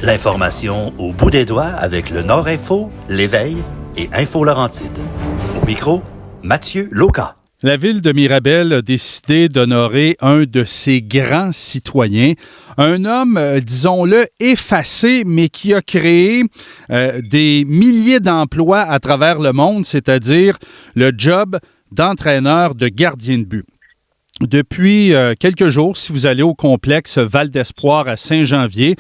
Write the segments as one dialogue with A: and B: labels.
A: L'information au bout des doigts avec le Nord Info, l'Éveil et Info Laurentide. Au micro, Mathieu Lauca.
B: La ville de Mirabel a décidé d'honorer un de ses grands citoyens, un homme, disons-le, effacé, mais qui a créé des milliers d'emplois à travers le monde, c'est-à-dire le job d'entraîneur de gardien de but. Depuis quelques jours, si vous allez au complexe Val d'Espoir à Saint-Janvier,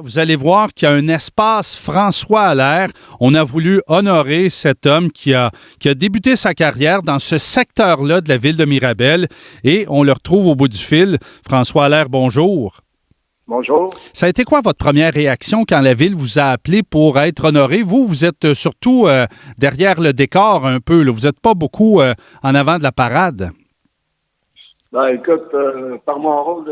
B: vous allez voir qu'il y a un espace François Allaire. On a voulu honorer cet homme qui a débuté sa carrière dans ce secteur-là de la ville de Mirabel et on le retrouve au bout du fil. François Allaire, bonjour.
C: Bonjour.
B: Ça a été quoi votre première réaction quand la ville vous a appelé pour être honoré? Vous êtes surtout derrière le décor un peu, là. Vous n'êtes pas beaucoup en avant de la parade.
C: Ben, écoute, par mon rôle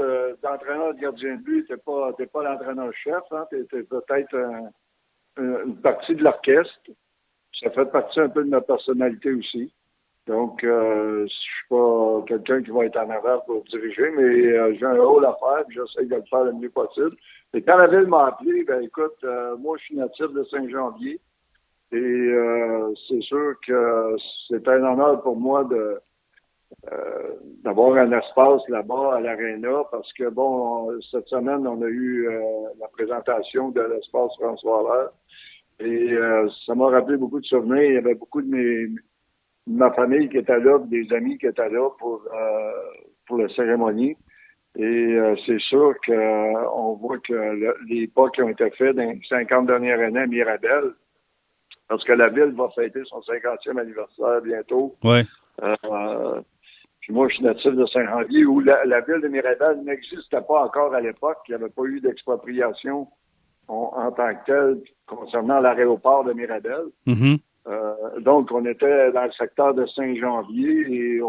C: d'entraîneur de gardien de but, t'es pas l'entraîneur-chef, hein, t'es peut-être une partie de l'orchestre. Ça fait partie un peu de ma personnalité aussi. Donc, je suis pas quelqu'un qui va être en avant pour diriger, mais j'ai un rôle à faire, puis j'essaie de le faire le mieux possible. Et quand la ville m'a appelé, écoute, moi, je suis natif de Saint-Janvier, et c'est sûr que c'est un honneur pour moi d'avoir un espace là-bas à l'Arena parce que, cette semaine, on a eu la présentation de l'espace François Allaire et ça m'a rappelé beaucoup de souvenirs. Il y avait beaucoup de ma famille qui était là, des amis qui étaient là pour la cérémonie. Et c'est sûr qu'on voit que les pas qui ont été faits dans les 50 dernières années à Mirabel, parce que la ville va fêter son 50e anniversaire bientôt.
B: Ouais.
C: Puis moi, je suis natif de Saint-Janvier, où la ville de Mirabel n'existait pas encore à l'époque. Il n'y avait pas eu d'expropriation en tant que telle concernant l'aéroport de Mirabel.
B: Mm-hmm.
C: Donc, on était dans le secteur de Saint-Janvier et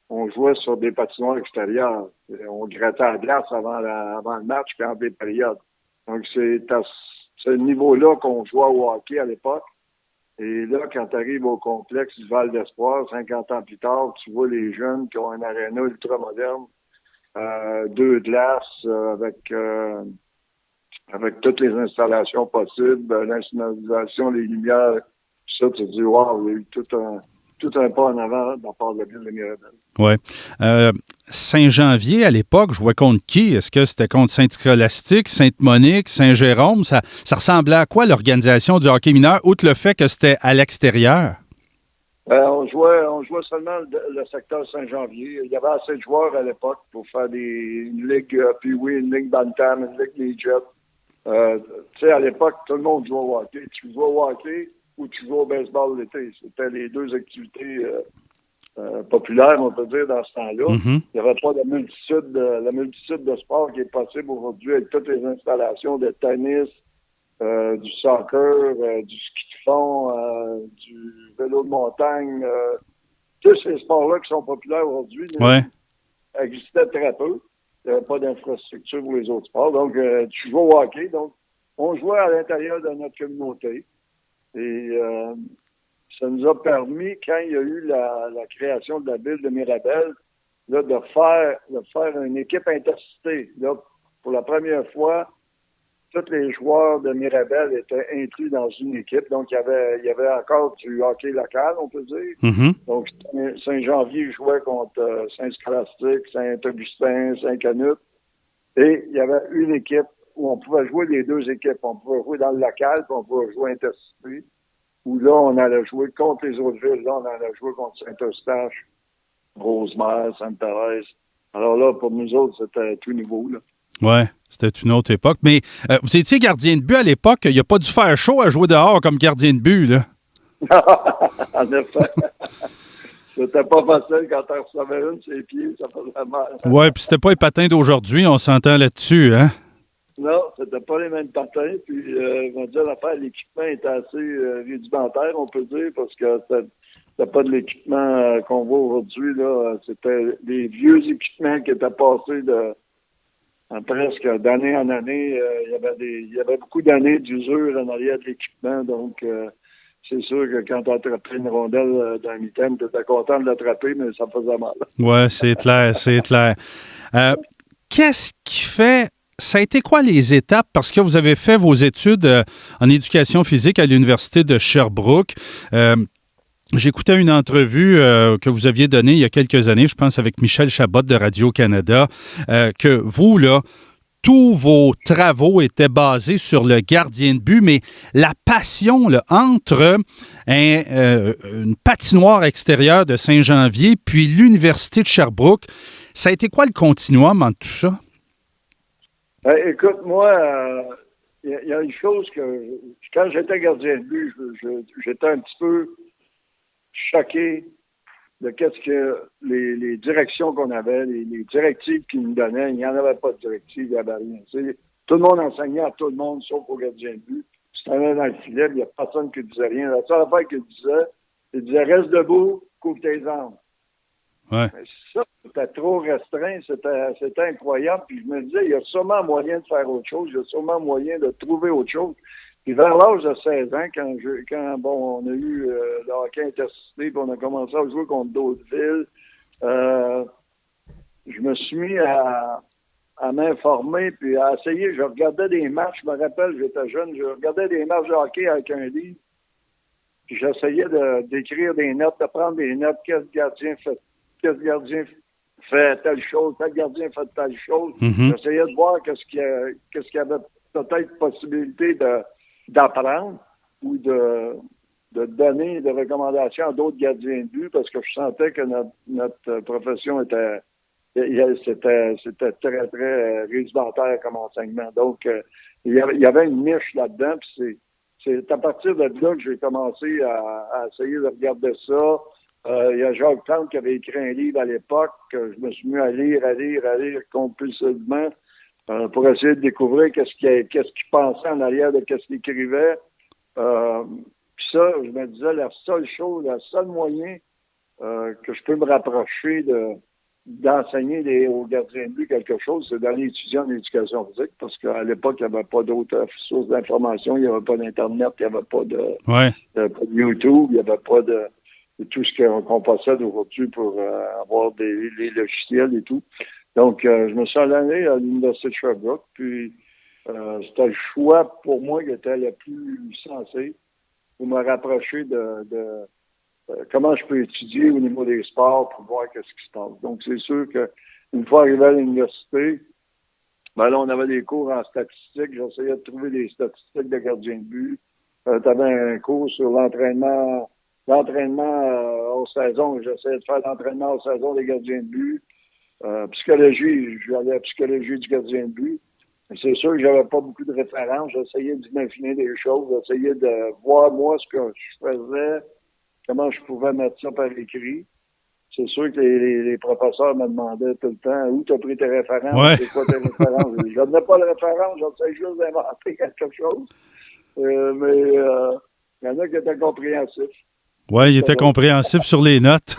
C: on jouait sur des patinoires extérieurs. Et on grattait la glace avant le match puis entre les périodes. Donc, c'est à ce niveau-là qu'on jouait au hockey à l'époque. Et là, quand tu arrives au complexe du Val d'Espoir, 50 ans plus tard, tu vois les jeunes qui ont un aréna ultra moderne, 2 glaces avec toutes les installations possibles, l'insonorisation, les lumières, tout ça, tu te dis, wow, il y a eu tout un pas en avant de la part de la ville de Mirabel.
B: Oui. Saint-Janvier, à l'époque, jouait contre qui? Est-ce que c'était contre Saint-Scolastique, Sainte-Monique, Saint-Jérôme? Ça ressemblait à quoi l'organisation du hockey mineur, outre le fait que c'était à l'extérieur?
C: On jouait seulement le secteur Saint-Janvier. Il y avait assez de joueurs à l'époque pour faire une ligue une ligue Bantam, une ligue Midget. Tu sais, à l'époque, tout le monde jouait au hockey. Tu jouais au hockey ou tu jouais au baseball l'été. C'était les deux activités populaires, on peut dire, dans ce temps-là.
B: Mm-hmm.
C: Il n'y avait pas la multitude de sports qui est possible aujourd'hui avec toutes les installations de tennis, du soccer, du ski de fond, du vélo de montagne. Tous ces sports-là qui sont populaires aujourd'hui existaient très peu. Il n'y avait pas d'infrastructure pour les autres sports. Donc, tu jouais au hockey. Donc, on jouait à l'intérieur de notre communauté. Et ça nous a permis, quand il y a eu la création de la ville de Mirabel, là, de faire une équipe intercité. Là, pour la première fois, tous les joueurs de Mirabel étaient inclus dans une équipe. Donc, il y avait encore du hockey local, on peut dire.
B: Mm-hmm.
C: Donc, Saint-Janvier jouait contre Saint-Scolastique, Saint-Augustin, Saint-Canute. Et il y avait une équipe où on pouvait jouer les deux équipes. On pouvait jouer dans le local, puis on pouvait jouer intercité. Où là, on allait jouer contre les autres villes. Là, on allait jouer contre Saint-Eustache, Rosemère, Sainte-Thérèse. Alors là, pour nous autres, c'était tout nouveau, là.
B: Oui, c'était une autre époque. Mais vous étiez gardien de but à l'époque. Il n'y a pas dû faire chaud à jouer dehors comme gardien de but, là.
C: En effet. C'était pas facile quand on recevait une sur les pieds. Ça faisait mal.
B: Oui, puis c'était pas les patins d'aujourd'hui. On s'entend là-dessus, hein?
C: Non, c'était pas les mêmes patins. Puis, on va dire, l'équipement était assez rudimentaire, on peut dire, parce que c'était pas de l'équipement qu'on voit aujourd'hui, là. C'était des vieux équipements qui étaient passés presque d'année en année. Il y avait beaucoup d'années d'usure en arrière de l'équipement. Donc, c'est sûr que quand tu attrapais une rondelle dans le mi-temps, tu étais content de l'attraper, mais ça faisait mal.
B: Oui, c'est clair, c'est clair. Qu'est-ce qui fait ça a été quoi les étapes? Parce que vous avez fait vos études en éducation physique à l'Université de Sherbrooke. J'écoutais une entrevue que vous aviez donnée il y a quelques années, je pense, avec Michel Chabot de Radio-Canada, que vous, là, tous vos travaux étaient basés sur le gardien de but, mais la passion là, entre une patinoire extérieure de Saint-Janvier puis l'Université de Sherbrooke, ça a été quoi le continuum entre tout ça?
C: Écoute, moi, il y a une chose que, quand j'étais gardien de but, j'étais un petit peu choqué de qu'est-ce que les directions qu'on avait, les directives qu'ils nous donnaient. Il n'y en avait pas de directives, il n'y avait rien. Tout le monde enseignait à tout le monde, sauf aux gardiens de but. Si tu allais dans le filet, il n'y a personne qui disait rien. La seule affaire qu'il disait, reste debout, couvre tes armes.
B: Ouais.
C: Mais ça, c'était trop restreint, c'était incroyable. Puis je me disais, il y a sûrement moyen de faire autre chose, il y a sûrement moyen de trouver autre chose. Puis vers l'âge de 16 ans, quand on a eu le hockey intercité, puis on a commencé à jouer contre d'autres villes, je me suis mis à m'informer, puis à essayer. Je regardais des matchs, je me rappelle, j'étais jeune, je regardais des matchs de hockey avec un livre, puis j'essayais d'écrire des notes, de prendre des notes, quel gardien fait telle chose, tel gardien fait telle chose.
B: Mm-hmm.
C: J'essayais de voir qu'est-ce qu'il y avait peut-être possibilité d'apprendre ou de donner des recommandations à d'autres gardiens de but parce que je sentais que notre profession c'était très, très rudimentaire comme enseignement. Donc, il y avait une niche là-dedans, puis c'est à partir de là que j'ai commencé à essayer de regarder ça. Il y a Jacques Plante qui avait écrit un livre à l'époque que je me suis mis à lire compulsivement pour essayer de découvrir qu'est-ce qu'il pensait en arrière de qu'est-ce qu'il écrivait. Puis ça, je me disais, le seul moyen que je peux me rapprocher d'enseigner aux gardiens de but quelque chose, c'est d'aller étudier en éducation physique, parce qu'à l'époque, il n'y avait pas d'autres sources d'information, il n'y avait pas d'Internet, il n'y avait pas de YouTube, il n'y avait pas de tout ce qu'on possède aujourd'hui pour avoir les logiciels et tout. Donc, je me suis allé à l'Université de Sherbrooke, puis c'était le choix pour moi qui était le plus sensé pour me rapprocher de comment je peux étudier au niveau des sports pour voir qu'est-ce qui se passe. Donc, c'est sûr qu'une fois arrivé à l'université, ben là, on avait des cours en statistiques. J'essayais de trouver des statistiques de gardiens de but. Tu avais un cours sur l'entraînement hors saison. J'essayais de faire l'entraînement hors saison des gardiens de but. Psychologie, j'allais à la psychologie du gardien de but. C'est sûr que j'avais pas beaucoup de références. J'essayais d'imaginer des choses. J'essayais de voir, moi, ce que je faisais, comment je pouvais mettre ça par écrit. C'est sûr que les professeurs me demandaient tout le temps où tu as pris tes références,
B: ouais.
C: C'est quoi tes références. Je n'avais pas de références, j'essayais juste d'inventer quelque chose. Mais il y en a qui étaient compréhensifs.
B: Oui, il était compréhensif sur les notes.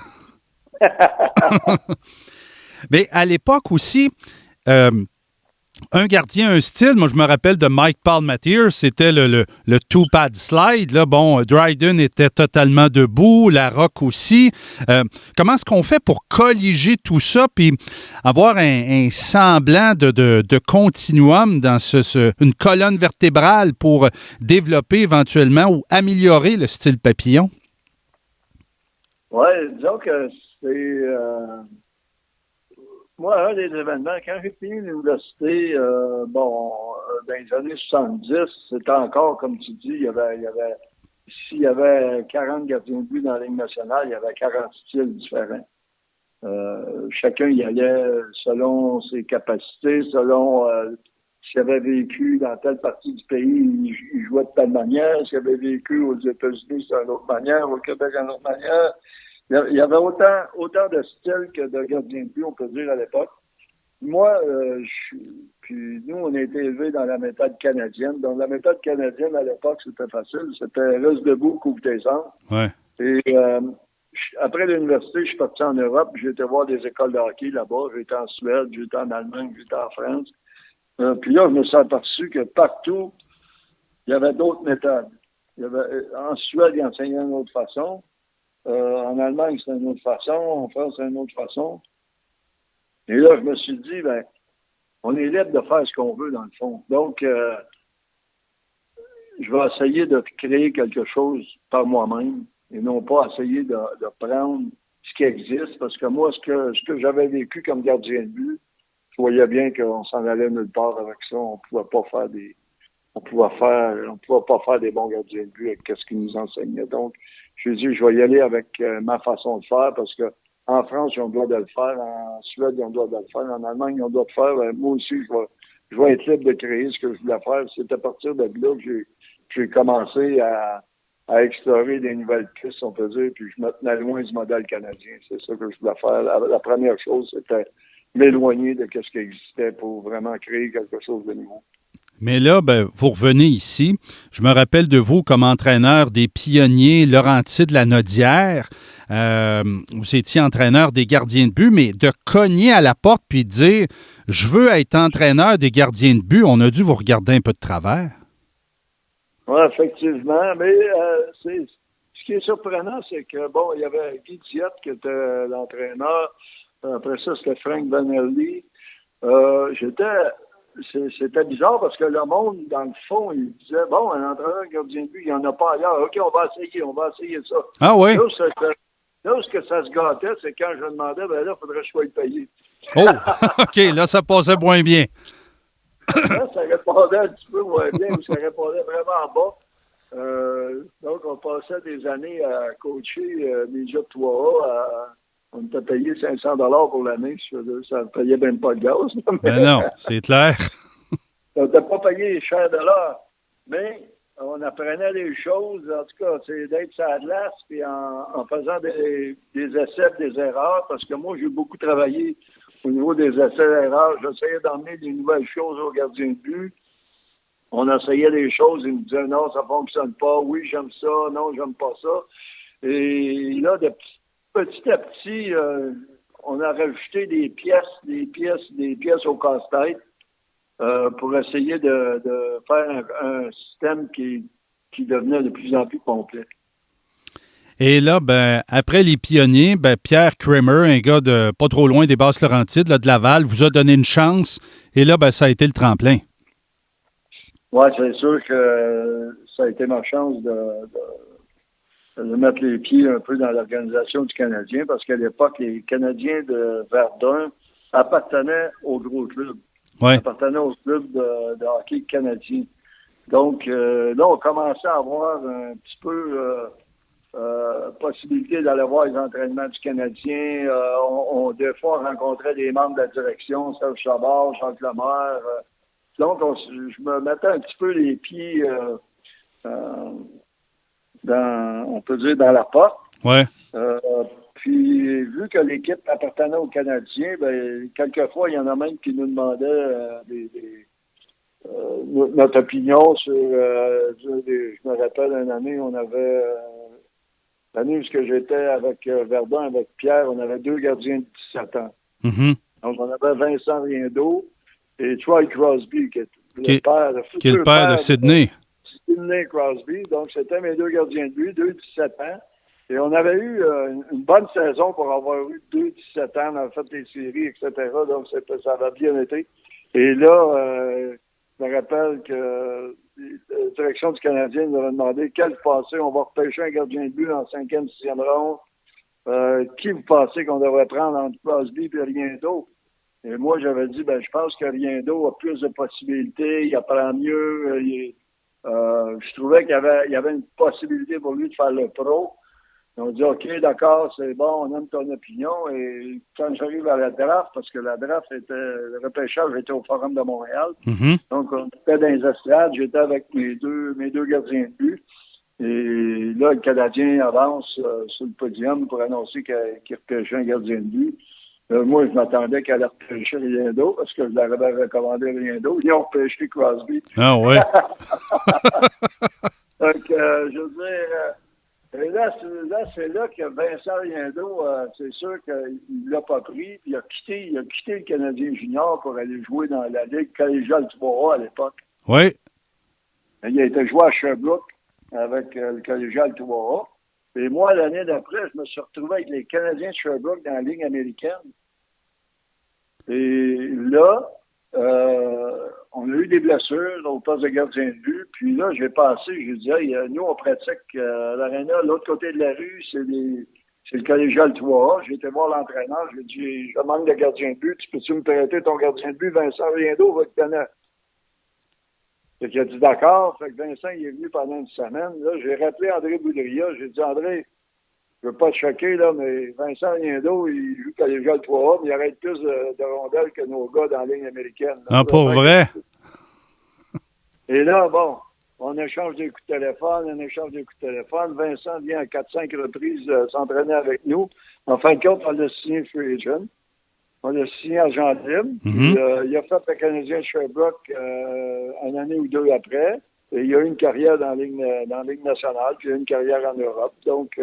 B: Mais à l'époque aussi, un gardien, un style. Moi, je me rappelle de Mike Palmateer, c'était le two-pad slide. Là, bon, Dryden était totalement debout, Larocque aussi. Comment est-ce qu'on fait pour colliger tout ça puis avoir un semblant de continuum dans une colonne vertébrale pour développer éventuellement ou améliorer le style papillon?
C: Oui, disons que c'est... Moi, un des événements, quand j'ai fini l'université, dans les années 70, c'était encore, comme tu dis, s'il y avait 40 gardiens de but dans la Ligue nationale, il y avait 40 styles différents. Chacun y allait selon ses capacités, selon s'il avait vécu dans telle partie du pays, il jouait de telle manière. S'il avait vécu aux États-Unis, c'est d'une autre manière. Au Québec, d'une autre manière. Il y avait autant de styles que de gardiens de but, on peut dire, à l'époque. Moi, puis nous, on a été élevés dans la méthode canadienne. Donc, la méthode canadienne, à l'époque, c'était facile. C'était reste debout, couvre tes angles.
B: Ouais.
C: Et après l'université, je suis parti en Europe. J'ai été voir des écoles de hockey là-bas. J'ai été en Suède, j'ai été en Allemagne, j'ai été en France. Puis là, je me suis aperçu que partout, il y avait d'autres méthodes. En Suède, ils enseignaient d'une autre façon. En Allemagne, c'est une autre façon. En France, c'est une autre façon. Et là, je me suis dit, on est libre de faire ce qu'on veut, dans le fond. Donc, je vais essayer de créer quelque chose par moi-même et non pas essayer de prendre ce qui existe, parce que moi, ce que j'avais vécu comme gardien de but, je voyais bien qu'on s'en allait nulle part avec ça. On pouvait pas faire des bons gardiens de but avec ce qu'ils nous enseignaient. Donc, je dit, je vais y aller avec ma façon de faire, parce que en France, ils ont le droit de le faire. En Suède, ils ont le droit de le faire. En Allemagne, ils ont le droit de le faire. Moi aussi, je vais être libre de créer ce que je voulais faire. C'est à partir de là que j'ai commencé à explorer des nouvelles pistes, on peut dire, puis je me tenais loin du modèle canadien. C'est ça que je voulais faire. La première chose, c'était m'éloigner de ce qui existait pour vraiment créer quelque chose de nouveau.
B: Mais là, ben, vous revenez ici. Je me rappelle de vous comme entraîneur des Pionniers Laurentides-Lanaudière. Vous étiez entraîneur des gardiens de but, mais de cogner à la porte puis de dire « Je veux être entraîneur des gardiens de but », on a dû vous regarder un peu de travers.
C: Oui, effectivement. Mais ce qui est surprenant, c'est que, bon, il y avait Guy Diotte qui était l'entraîneur. Après ça, c'était Frank Vanelli. C'était bizarre parce que le monde, dans le fond, il disait, bon, un entraîneur gardien de but, il n'y en a pas ailleurs. OK, on va essayer ça.
B: Ah oui?
C: Là où ça se gâtait, c'est quand je demandais, ben là, il faudrait que je sois payé.
B: Oh, OK, là, ça passait moins bien.
C: Là, ça répondait un petit peu moins bien, ou ça répondait vraiment bas. Donc, on passait des années à coacher les jeux de 3A. On était payé 500 $ pour l'année. Ça ne payait même pas le gaz.
B: Ben non, c'est clair.
C: On n'était pas payé cher de l'heure. Mais on apprenait des choses. En tout cas, c'est d'être sur la glace puis en faisant des essais, des erreurs. Parce que moi, j'ai beaucoup travaillé au niveau des essais-erreurs. J'essayais d'emmener des nouvelles choses aux gardiens de but. On essayait des choses. Ils me disaient, non, ça ne fonctionne pas. Oui, j'aime ça. Non, j'aime pas ça. Et là, petit à petit, on a rajouté des pièces au casse-tête pour essayer de faire un système qui devenait de plus en plus complet.
B: Et là, ben, après les Pionniers, ben, Pierre Kramer, un gars de pas trop loin des Basses-Laurentides, là, de Laval, vous a donné une chance. Et là, ben, ça a été le tremplin.
C: Oui, c'est sûr que ça a été ma chance de mettre les pieds un peu dans l'organisation du Canadien, parce qu'à l'époque, les Canadiens de Verdun appartenaient au gros club.
B: Ouais.
C: Appartenaient au club de hockey canadien. Donc, là, on commençait à avoir un petit peu possibilité d'aller voir les entraînements du Canadien. Des fois, on rencontrait des membres de la direction, Serge Chabard, Jean Lemaire. Donc, je me mettais un petit peu les pieds on peut dire dans la porte.
B: Ouais.
C: Puis, vu que l'équipe appartenait aux Canadiens, ben, quelquefois, il y en a même qui nous demandaient notre opinion sur... je me rappelle une année, on avait... l'année où j'étais avec Verdun, avec Pierre, on avait 2 gardiens de 17 ans.
B: Mm-hmm.
C: Donc, on avait Vincent Riendeau et Troy Crosby, qui est
B: le père de Sidney.
C: Sidney Crosby. Donc, c'était mes 2 gardiens de but, 2 17 ans. Et on avait eu une bonne saison pour avoir eu 2 17 ans. On avait fait des séries, etc. Donc, ça avait bien été. Et là, je me rappelle que la direction du Canadien nous avait demandé quel passé on va repêcher un gardien de but en 5e, 6e ronde. Qui vous pensez qu'on devrait prendre entre Crosby et Riendeau? Et moi, j'avais dit, je pense que Riendeau a plus de possibilités, il apprend mieux, je trouvais qu'il y avait une possibilité pour lui de faire le pro. On dit, OK, d'accord, c'est bon, on aime ton opinion. Et quand j'arrive à la draft, parce que la draft le repêchage était au Forum de Montréal.
B: Mm-hmm.
C: Donc, on était dans les estrades, j'étais avec mes deux gardiens de but. Et là, le Canadien avance sur le podium pour annoncer qu'il repêchait un gardien de but. Moi, je m'attendais qu'elle repêcher Riendeau, parce que je leur avais recommandé Riendeau. Ils ont repêché Crosby.
B: Ah ouais.
C: Donc, je veux dire... Et là, c'est là que Vincent Riendeau, c'est sûr qu'il ne l'a pas pris. Puis il a quitté le Canadien junior pour aller jouer dans la Ligue collégiale 3A à l'époque.
B: Oui.
C: Il a été joué à Sherbrooke avec le collégial 3A. Et moi, l'année d'après, je me suis retrouvé avec les Canadiens de Sherbrooke dans la Ligue américaine. Et là, on a eu des blessures au poste de gardien de but. Puis là, j'ai passé, j'ai dit, hey, nous, on pratique à l'aréna. L'autre côté de la rue, c'est le collégial 3A. J'ai été voir l'entraîneur. J'ai dit, je manque de gardien de but. Tu peux-tu me prêter ton gardien de but? Vincent Riendo va te connaître. Fait qu'il a dit d'accord. Fait que Vincent, il est venu pendant une semaine. Là, j'ai rappelé André Boudria. J'ai dit, André, je veux pas te choquer, là, mais Vincent Riendo, il joue collégial 3A, mais il arrête plus de rondelles que nos gars dans la ligne américaine. Là.
B: Ah, pour vrai?
C: Et là, bon, on échange des coups de téléphone. Vincent vient à 4-5 reprises s'entraîner avec nous. En fin de compte, on l'a signé free agent. On l'a signé agent libre. Puis, il a fait le Canadien de Sherbrooke une année ou deux après. Et il a eu une carrière dans la Ligue nationale, puis il a eu une carrière en Europe. Donc,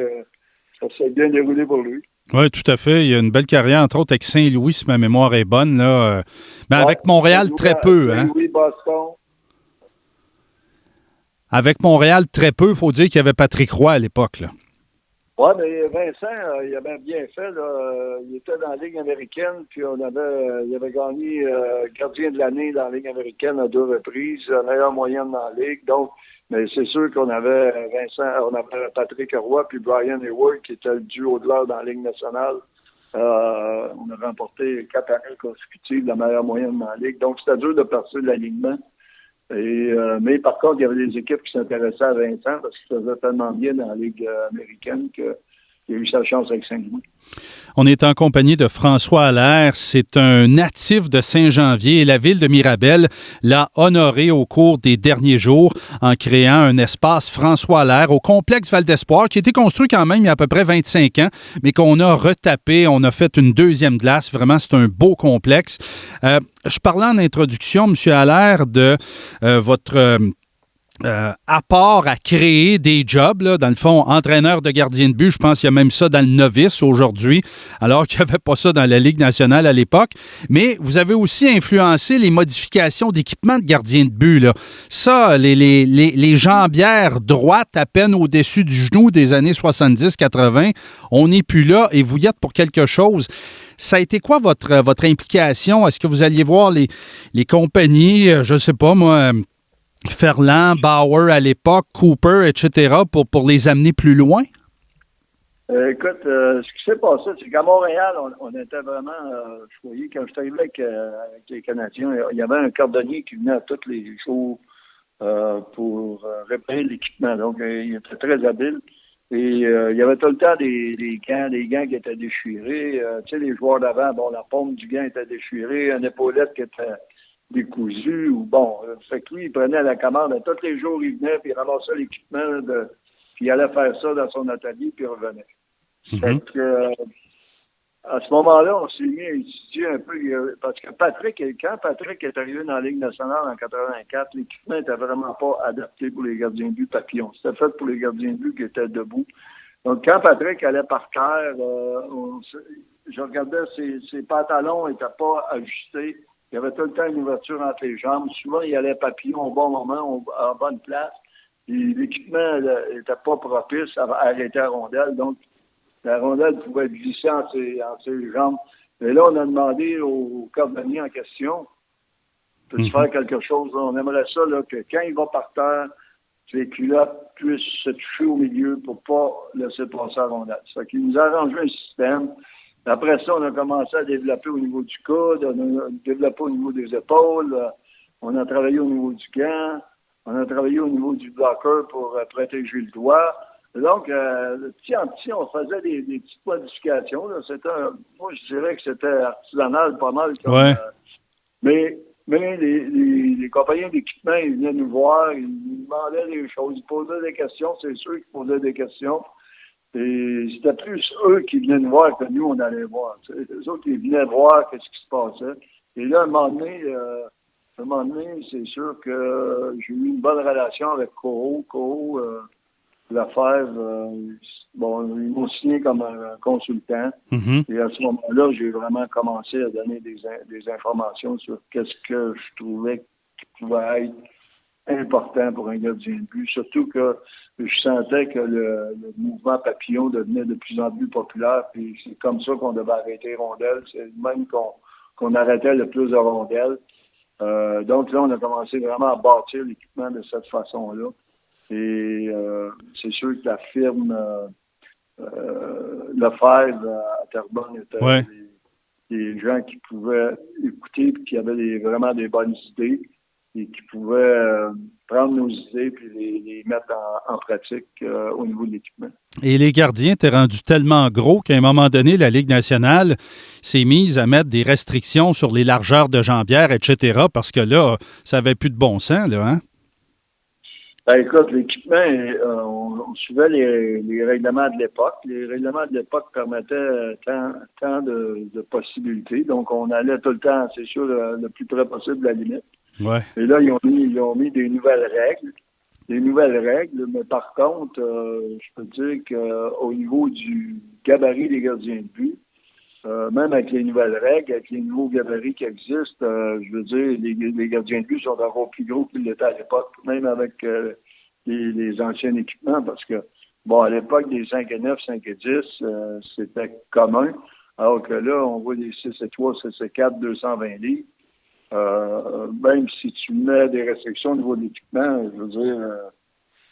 C: ça s'est bien déroulé pour lui.
B: Oui, tout à fait. Il y a une belle carrière, entre autres, avec Saint-Louis, si ma mémoire est bonne. Là. Mais avec Montréal, très peu.
C: Saint-Louis, Boston.
B: Avec Montréal, très peu. Il faut dire qu'il y avait Patrick Roy à l'époque.
C: Oui, mais Vincent, il avait bien fait. Là. Il était dans la Ligue américaine, puis il avait gagné gardien de l'année dans la Ligue américaine à 2 reprises, la meilleure moyenne dans la Ligue. Donc, mais c'est sûr qu'on avait on avait Patrick Roy puis Brian Hayward, qui était le duo de l'heure dans la Ligue nationale. On a remporté 4 années consécutives la meilleure moyenne dans la Ligue. Donc, c'était dur de partir de l'alignement. Mais par contre, il y avait des équipes qui s'intéressaient à Vincent parce qu'il faisait tellement bien dans la Ligue américaine qu'il a eu sa chance avec Saint-Louis.
B: On est en compagnie de François Allaire. C'est un natif de Saint-Janvier et la ville de Mirabel l'a honoré au cours des derniers jours en créant un espace François Allaire au complexe Val d'Espoir qui a été construit quand même il y a à peu près 25 ans, mais qu'on a retapé. On a fait une deuxième glace. Vraiment, c'est un beau complexe. Je parlais en introduction, M. Allaire, de votre apport à créer des jobs, là, dans le fond, entraîneur de gardien de but, je pense qu'il y a même ça dans le novice aujourd'hui, alors qu'il n'y avait pas ça dans la Ligue nationale à l'époque. Mais vous avez aussi influencé les modifications d'équipement de gardien de but. Là. Ça, les jambières droites à peine au-dessus du genou des années 70-80, on n'est plus là et vous y êtes pour quelque chose. Ça a été quoi votre implication? Est-ce que vous alliez voir les compagnies, je ne sais pas moi, Ferland, Bauer à l'époque, Cooper, etc., pour les amener plus loin?
C: Écoute, ce qui s'est passé, c'est qu'à Montréal, on était vraiment choyés. Quand je suis arrivé avec les Canadiens, il y avait un cordonnier qui venait à tous les jours pour réparer l'équipement. Donc, il était très habile. Et il y avait tout le temps des gants qui étaient déchirés. Tu sais, les joueurs d'avant, bon, la paume du gant était déchirée, une épaulette qui était décousue, ou bon. Fait que lui, il prenait la commande. Tous les jours, il venait, puis il ramassait l'équipement, puis il allait faire ça dans son atelier, puis il revenait. Fait que, à ce moment-là, on s'est mis à étudier un peu, parce que quand Patrick est arrivé dans la Ligue nationale en 84, l'équipement n'était vraiment pas adapté pour les gardiens de but papillons. C'était fait pour les gardiens de but qui étaient debout. Donc, quand Patrick allait par terre, je regardais ses pantalons n'étaient pas ajustés. Il y avait tout le temps une ouverture entre les jambes. Souvent, il allait papillon au bon moment, en bonne place. Et l'équipement n'était pas propice à arrêter la rondelle. Donc, la rondelle pouvait glisser entre ses jambes. Et là, on a demandé au cordonnier en question, peux-tu faire quelque chose? On aimerait ça, là, que quand il va par terre, ses culottes puissent se toucher au milieu pour pas laisser passer la rondelle. Ça fait qu'il nous a arrangé un système. Après ça, on a commencé à développer au niveau du coude, on a développé au niveau des épaules, on a travaillé au niveau du gant, on a travaillé au niveau du bloqueur pour protéger le doigt. Donc, petit en petit, on faisait des petites modifications. Là. Moi, je dirais que c'était artisanal pas mal. Mais les compagnies d'équipement, ils venaient nous voir, ils nous demandaient des choses, ils posaient des questions, c'est sûr qu'ils posaient des questions. Et c'était plus eux qui venaient nous voir que nous, on allait voir. Les autres, ils venaient voir qu'est-ce qui se passait. Et là, à un moment donné, c'est sûr que j'ai eu une bonne relation avec Coro. L'affaire, ils m'ont signé comme un consultant. Et à ce moment-là, j'ai vraiment commencé à donner des informations sur qu'est-ce que je trouvais qui pouvait être important pour un gardien de but. Surtout que je sentais que le mouvement papillon devenait de plus en plus populaire. Puis c'est comme ça qu'on devait arrêter les rondelles. C'est même qu'on arrêtait le plus de rondelles. Donc là, on a commencé vraiment à bâtir l'équipement de cette façon-là. Et c'est sûr que la firme Lefebvre à Terrebonne était des gens qui pouvaient écouter et qui avaient vraiment des bonnes idées et qui pouvaient prendre nos idées puis les mettre en pratique au niveau de l'équipement.
B: Et les gardiens étaient rendus tellement gros qu'à un moment donné, la Ligue nationale s'est mise à mettre des restrictions sur les largeurs de jambières, etc., parce que là, ça n'avait plus de bon sens, là, hein?
C: Ben, écoute, l'équipement, on suivait les règlements de l'époque. Les règlements de l'époque permettaient tant de possibilités. Donc, on allait tout le temps, c'est sûr, le plus près possible de la limite.
B: Ouais.
C: Et là, ils ont mis des nouvelles règles. Des nouvelles règles, mais par contre, je peux dire qu'au niveau du gabarit des gardiens de but, même avec les nouvelles règles, avec les nouveaux gabarits qui existent, je veux dire, les gardiens de but sont encore plus gros qu'ils l'étaient à l'époque, même avec les anciens équipements, parce que, bon, à l'époque, des 5 et 9, 5 et 10, c'était commun, alors que là, on voit des 6 et 3, 6 et 4, 220 livres. Même si tu mets des restrictions au niveau de l'équipement, je veux dire,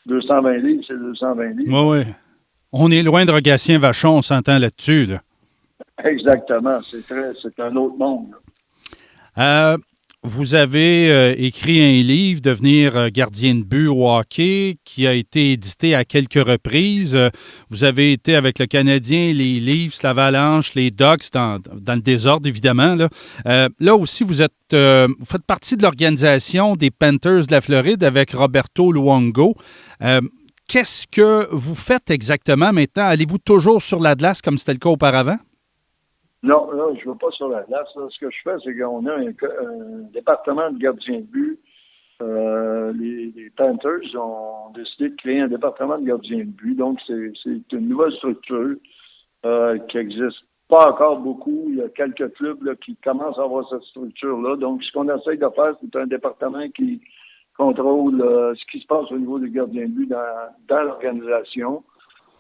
C: 220 livres, c'est 220 livres.
B: Oui, oui. On est loin de Rogatien-Vachon, on s'entend là-dessus, là.
C: Exactement. C'est un autre monde.
B: Vous avez écrit un livre, Devenir gardien de but au hockey, qui a été édité à quelques reprises. Vous avez été avec le Canadien, les Leafs, l'Avalanche, les Ducks, dans le désordre, évidemment. Là aussi, vous faites partie de l'organisation des Panthers de la Floride avec Roberto Luongo. Qu'est-ce que vous faites exactement maintenant? Allez-vous toujours sur la glace comme c'était le cas auparavant?
C: Non, je ne vais pas sur la glace. Là. Ce que je fais, c'est qu'on a un département de gardiens de but. Les Panthers ont décidé de créer un département de gardiens de but. Donc, c'est une nouvelle structure qui n'existe pas encore beaucoup. Il y a quelques clubs là, qui commencent à avoir cette structure-là. Donc, ce qu'on essaye de faire, c'est un département qui contrôle ce qui se passe au niveau des gardiens de but dans l'organisation.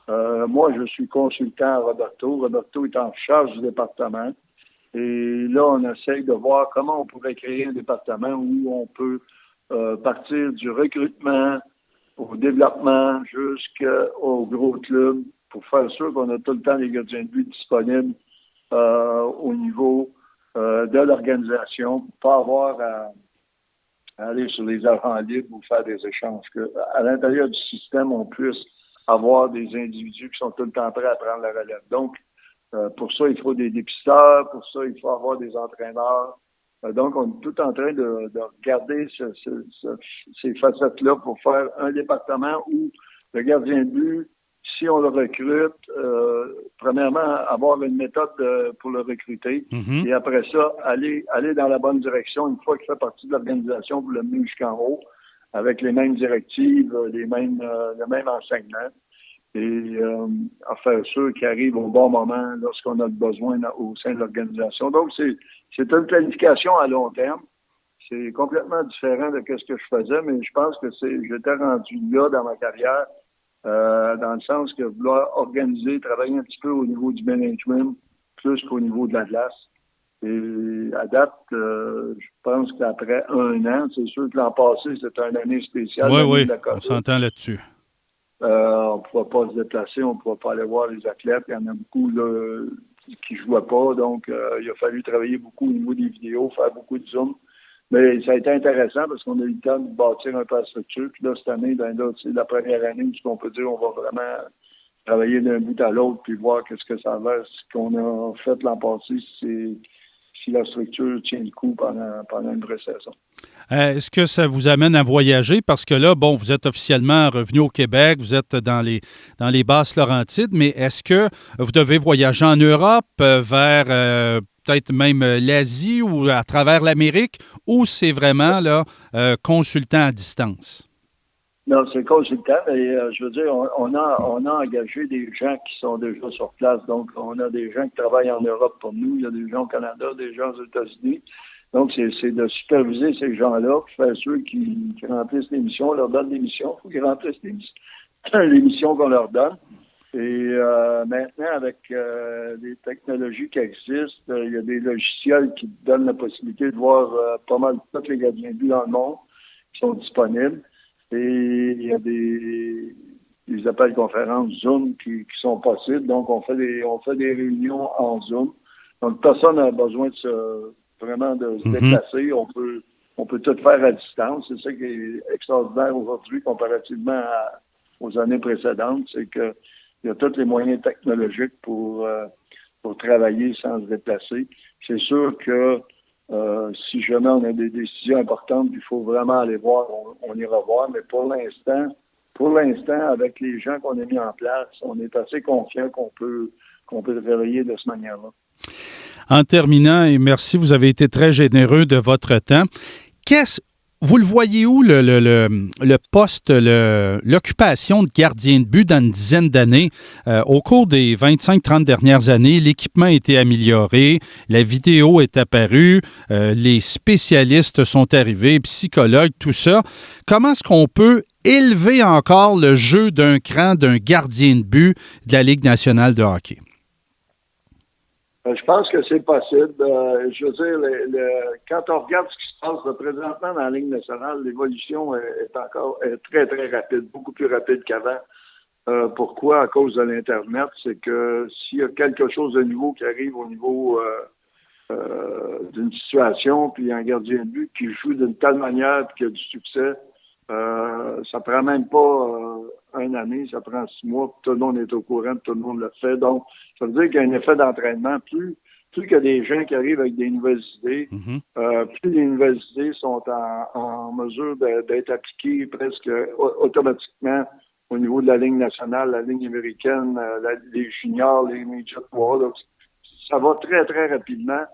C: Moi, je suis consultant à Roberto. Roberto est en charge du département. Et là, on essaye de voir comment on pourrait créer un département où on peut partir du recrutement au développement jusqu'au gros club pour faire sûr qu'on a tout le temps les gardiens de but disponibles au niveau de l'organisation pour pas avoir à aller sur les agents libres ou faire des échanges. À l'intérieur du système, on puisse avoir des individus qui sont tout le temps prêts à prendre la relève. Donc, pour ça, il faut des dépisteurs, pour ça, il faut avoir des entraîneurs. Donc, on est tout en train de regarder ces facettes-là pour faire un département où le gardien de but, si on le recrute, premièrement, avoir une méthode pour le recruter, et après ça, aller dans la bonne direction une fois qu'il fait partie de l'organisation pour le mener jusqu'en haut, avec les mêmes directives, le même enseignement, et à faire sûr qu'il arrive au bon moment lorsqu'on a le besoin au sein de l'organisation. Donc, c'est une planification à long terme. C'est complètement différent de ce que je faisais, mais je pense que j'étais rendu là dans ma carrière, dans le sens que vouloir organiser, travailler un petit peu au niveau du management, plus qu'au niveau de la glace. Et à date, je pense qu'après 1 an, c'est sûr que l'an passé, c'était une année spéciale.
B: Oui, on s'entend là-dessus.
C: On ne pourra pas se déplacer, on ne pourra pas aller voir les athlètes. Il y en a beaucoup là, qui ne jouaient pas, donc il a fallu travailler beaucoup au niveau des vidéos, faire beaucoup de Zoom. Mais ça a été intéressant parce qu'on a eu le temps de bâtir un peu la structure. Puis là, cette année, c'est la première année où on peut dire on va vraiment travailler d'un bout à l'autre puis voir qu'est-ce que ça va. Ce qu'on a fait l'an passé, c'est si la structure tient le coup pendant une vraie saison.
B: Est-ce que ça vous amène à voyager? Parce que là, bon, vous êtes officiellement revenu au Québec, vous êtes dans les Basses-Laurentides, mais est-ce que vous devez voyager en Europe, vers peut-être même l'Asie ou à travers l'Amérique, ou c'est vraiment là consultant à distance?
C: Non, c'est consultant. Et, je veux dire, on a engagé des gens qui sont déjà sur place. Donc, on a des gens qui travaillent en Europe pour nous. Il y a des gens au Canada, des gens aux États-Unis. Donc, c'est de superviser ces gens-là, pour faire sûr qu'ils remplissent les missions. On leur donne des missions. Il faut qu'ils remplissent les missions qu'on leur donne. Et maintenant, avec les technologies qui existent, il y a des logiciels qui donnent la possibilité de voir pas mal tous les gardiens de but dans le monde qui sont disponibles. Et il y a des appels conférences Zoom qui sont possibles. Donc, on fait des réunions en Zoom. Donc, personne n'a besoin de vraiment de se déplacer. On peut tout faire à distance. C'est ça qui est extraordinaire aujourd'hui comparativement aux années précédentes. C'est que il y a tous les moyens technologiques pour travailler sans se déplacer. C'est sûr que si jamais on a des décisions importantes, il faut vraiment aller voir, on ira voir. Mais pour l'instant, avec les gens qu'on a mis en place, on est assez confiant qu'on peut travailler de cette manière-là.
B: En terminant, et merci, vous avez été très généreux de votre temps. Vous le voyez où, le poste, l'occupation de gardien de but dans une dizaine d'années? Au cours des 25-30 dernières années, l'équipement a été amélioré, la vidéo est apparue, les spécialistes sont arrivés, psychologues, tout ça. Comment est-ce qu'on peut élever encore le jeu d'un cran d'un gardien de but de la Ligue nationale de hockey?
C: Je pense que c'est possible. Je veux dire, quand on regarde ce qui se passe présentement dans la Ligue nationale, l'évolution est très, très rapide, beaucoup plus rapide qu'avant. Pourquoi? À cause de l'Internet. C'est que s'il y a quelque chose de nouveau qui arrive au niveau d'une situation, puis un gardien de but qui joue d'une telle manière puis qui a du succès, ça prend même pas une année, ça prend 6 mois, puis tout le monde est au courant, puis tout le monde le fait. Donc, ça veut dire qu'il y a un effet d'entraînement. Plus qu'il y a des gens qui arrivent avec des nouvelles idées, plus les nouvelles idées sont en mesure d'être appliquées presque automatiquement au niveau de la Ligue nationale, la Ligue américaine, les juniors, les midget war. Ça va très, très rapidement.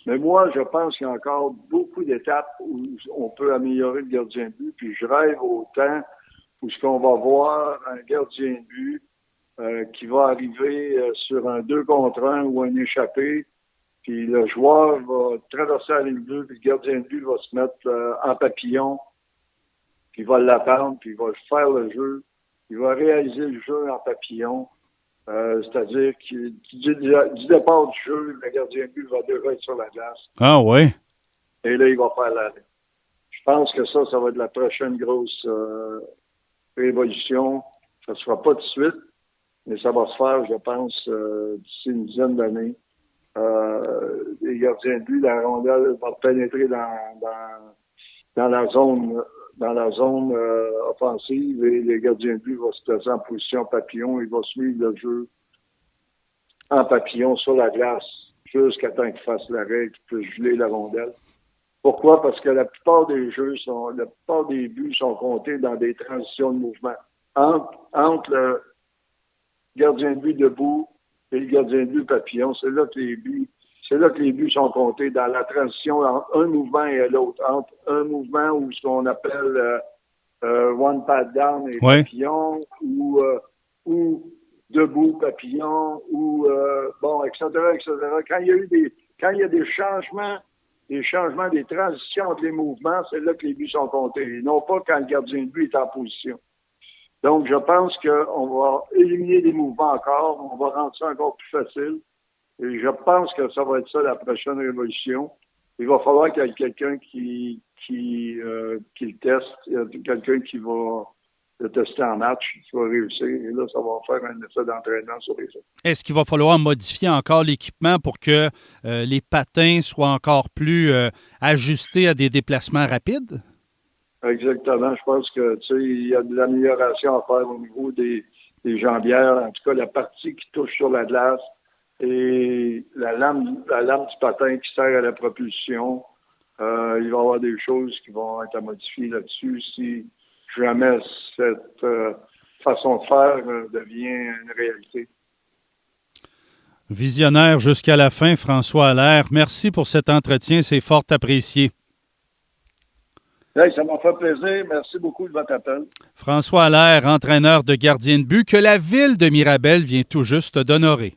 C: Mais moi, je pense qu'il y a encore beaucoup d'étapes où on peut améliorer le gardien de but. Puis je rêve au temps où ce qu'on va voir un gardien de but qui va arriver sur un 2 contre 1 ou un échappé, puis le joueur va traverser la ligne bleue, puis le gardien de but va se mettre en papillon, puis il va l'attendre, puis il va faire le jeu, il va réaliser le jeu en papillon. C'est-à-dire que du départ du jeu, le gardien de but va déjà être sur la glace.
B: Ah ouais?
C: Et là, il va faire l'arrêt. Je pense que ça va être la prochaine grosse révolution. Ça ne se fera pas tout de suite, mais ça va se faire, je pense, d'ici une dizaine d'années. Les gardiens de but, la rondelle va pénétrer dans la zone offensive et les gardiens de but vont se placer en position papillon. Il va suivre le jeu en papillon sur la glace jusqu'à temps qu'il fasse l'arrêt, qu'il puisse geler la rondelle. Pourquoi? Parce que la plupart des buts sont comptés dans des transitions de mouvement. Entre le gardien de but debout et le gardien de but papillon, c'est là que les buts sont comptés dans la transition entre un mouvement et l'autre. Entre un mouvement ou ce qu'on appelle one pad down et papillon, ou debout papillon, ou etc., etc. Quand il y a des changements, des transitions entre les mouvements, c'est là que les buts sont comptés. Et non pas quand le gardien de but est en position. Donc, je pense qu'on va éliminer des mouvements encore, on va rendre ça encore plus facile. Et je pense que ça va être ça la prochaine révolution. Il va falloir qu'il y ait quelqu'un qui le teste, quelqu'un qui va le tester en match, qui va réussir. Et là, ça va faire un effet d'entraînement sur les autres.
B: Est-ce qu'il va falloir modifier encore l'équipement pour que les patins soient encore plus ajustés à des déplacements rapides?
C: Exactement. Je pense que il y a de l'amélioration à faire au niveau des jambières. En tout cas, la partie qui touche sur la glace et la lame du patin qui sert à la propulsion. Il va y avoir des choses qui vont être à modifier là-dessus si jamais cette façon de faire devient une réalité.
B: Visionnaire jusqu'à la fin, François Allaire. Merci pour cet entretien, c'est fort apprécié.
C: Hey, ça m'a fait plaisir. Merci beaucoup de votre appel.
B: François Allaire, entraîneur de gardien de but que la ville de Mirabel vient tout juste d'honorer.